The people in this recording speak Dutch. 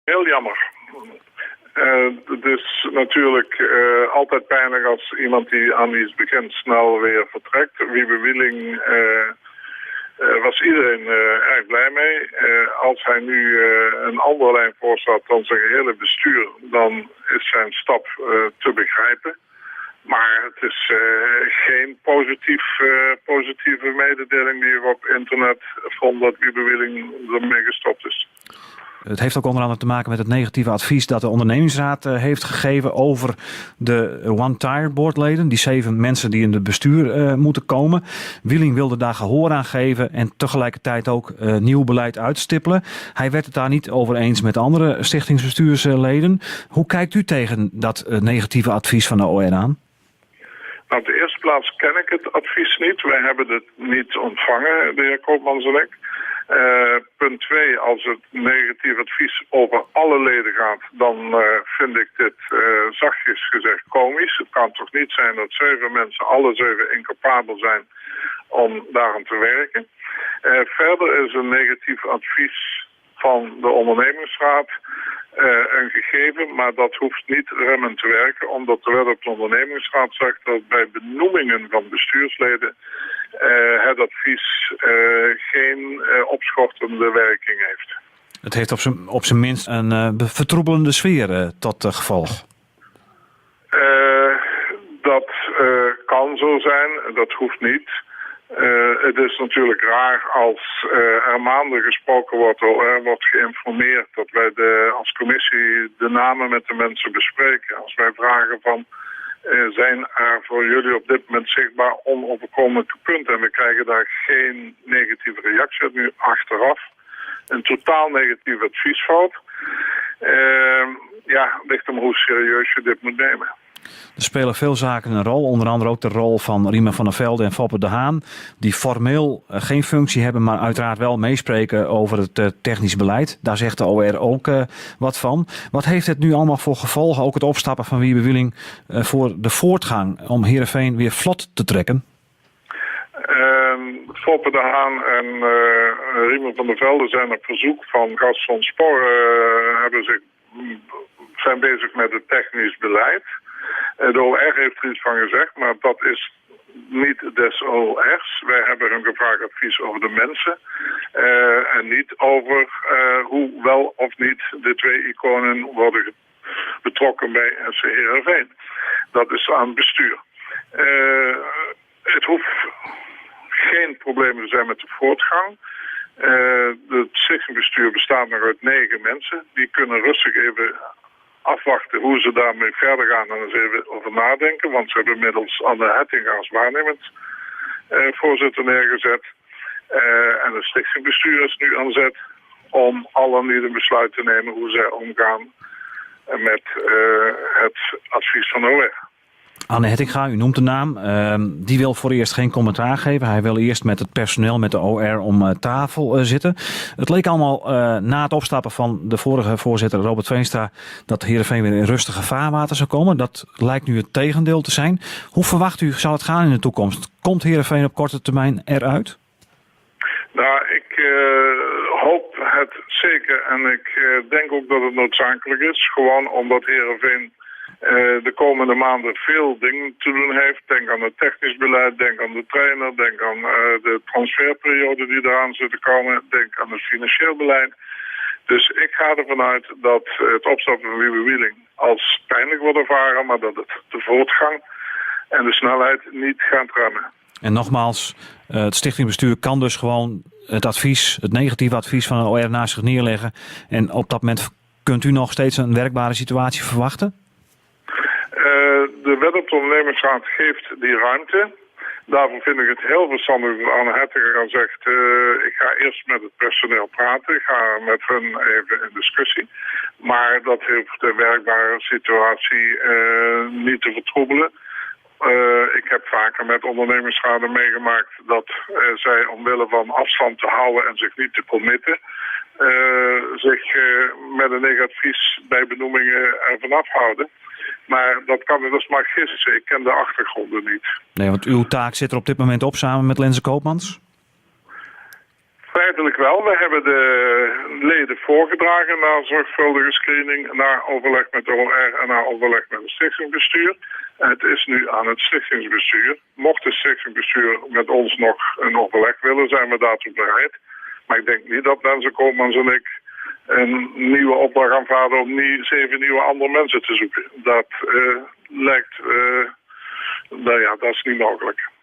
Heel jammer. Het is natuurlijk altijd pijnlijk als iemand die aan iets begint snel weer vertrekt. Wiebe Wieling was iedereen erg blij mee. Als hij nu een andere lijn voorstaat dan zijn gehele bestuur, dan is zijn stap te begrijpen. Maar het is geen positieve mededeling die we op internet vond dat Wiebe Wieling ermee gestopt is. Het heeft ook onder andere te maken met het negatieve advies dat de ondernemingsraad heeft gegeven over de One Tire boardleden. Die 7 mensen die in het bestuur moeten komen. Wieling wilde daar gehoor aan geven en tegelijkertijd ook nieuw beleid uitstippelen. Hij werd het daar niet over eens met andere stichtingsbestuursleden. Hoe kijkt u tegen dat negatieve advies van de OR aan? Nou, op de eerste plaats ken ik het advies niet. Wij hebben het niet ontvangen, de heer Koopmans en ik. Punt 2, als het negatief advies over alle leden gaat, dan vind ik dit zachtjes gezegd komisch. Het kan toch niet zijn dat 7 mensen, alle 7 incapabel zijn om daaraan te werken. Verder is een negatief advies van de ondernemingsraad een gegeven, maar dat hoeft niet remmend te werken, omdat de wet op de ondernemingsraad zegt dat bij benoemingen van bestuursleden het advies geen opschortende werking heeft. Het heeft op zijn minst een vertroebelende sfeer tot gevolg. Dat kan zo zijn, dat hoeft niet. Het is natuurlijk raar als er maanden gesproken wordt, er wordt geïnformeerd dat wij als commissie de namen met de mensen bespreken. Als wij vragen van zijn er voor jullie op dit moment zichtbaar onoverkomelijke punten en we krijgen daar geen negatieve reactie nu achteraf. Een totaal negatief adviesfout. Ligt om hoe serieus je dit moet nemen. Er spelen veel zaken een rol, onder andere ook de rol van Riemer van der Velde en Foppe de Haan, die formeel geen functie hebben, maar uiteraard wel meespreken over het technisch beleid. Daar zegt de OR ook wat van. Wat heeft het nu allemaal voor gevolgen, ook het opstappen van Wiebe Wieling, voor de voortgang om Heerenveen weer vlot te trekken? Foppe de Haan en Riemer van der Velde zijn op verzoek van Gaston Spoor zijn bezig met het technisch beleid. De OR heeft er iets van gezegd, maar dat is niet des OR's. Wij hebben hun gevraagd advies over de mensen en niet over hoe wel of niet de 2 iconen worden betrokken bij SC Heerenveen. Dat is aan het bestuur. Het hoeft geen probleem te zijn met de voortgang. Het stichtingbestuur bestaat nog uit 9 mensen. Die kunnen rustig even afwachten hoe ze daarmee verder gaan en eens even over nadenken. Want ze hebben inmiddels Anne Hettinga als waarnemend voorzitter neergezet. En het stichtingbestuur is nu aan zet om al dan niet een besluit te nemen hoe zij omgaan met het advies van de OR. Anne Hettinga, u noemt de naam. Die wil voor eerst geen commentaar geven. Hij wil eerst met het personeel, met de OR, om tafel zitten. Het leek allemaal na het opstappen van de vorige voorzitter Robert Veenstra dat Heerenveen weer in rustige vaarwater zou komen. Dat lijkt nu het tegendeel te zijn. Hoe verwacht u, zal het gaan in de toekomst? Komt Heerenveen op korte termijn eruit? Nou, ik hoop het zeker en ik denk ook dat het noodzakelijk is. Gewoon omdat Heerenveen de komende maanden veel dingen te doen heeft. Denk aan het technisch beleid, denk aan de trainer, denk aan de transferperiode die eraan zit te komen, denk aan het financieel beleid. Dus ik ga ervan uit dat het opstappen van Wiebe Wieling als pijnlijk wordt ervaren, maar dat het de voortgang en de snelheid niet gaat remmen. En nogmaals, het stichtingbestuur kan dus gewoon het negatieve advies van de OR naast zich neerleggen. En op dat moment kunt u nog steeds een werkbare situatie verwachten? De wet op de ondernemingsraad geeft die ruimte. Daarvoor vind ik het heel verstandig dat Anne Hettinga zegt, ik ga eerst met het personeel praten. Ik ga met hen even in discussie. Maar dat heeft de werkbare situatie niet te vertroebelen. Ik heb vaker met ondernemingsraden meegemaakt dat zij omwille van afstand te houden en zich niet te committen, zich met een negatief advies bij benoemingen ervan afhouden. Maar dat kan ik dus maar gissen. Ik ken de achtergronden niet. Nee, want uw taak zit er op dit moment op samen met Lenze Koopmans? Feitelijk wel. We hebben de leden voorgedragen na zorgvuldige screening, na overleg met de OR en na overleg met het stichtingsbestuur. En het is nu aan het stichtingsbestuur. Mocht het stichtingsbestuur met ons nog een overleg willen, zijn we daartoe bereid. Maar ik denk niet dat Renze Koopmans en ik een nieuwe opdracht aanvaarden om 7 nieuwe andere mensen te zoeken. Dat lijkt, dat is niet mogelijk.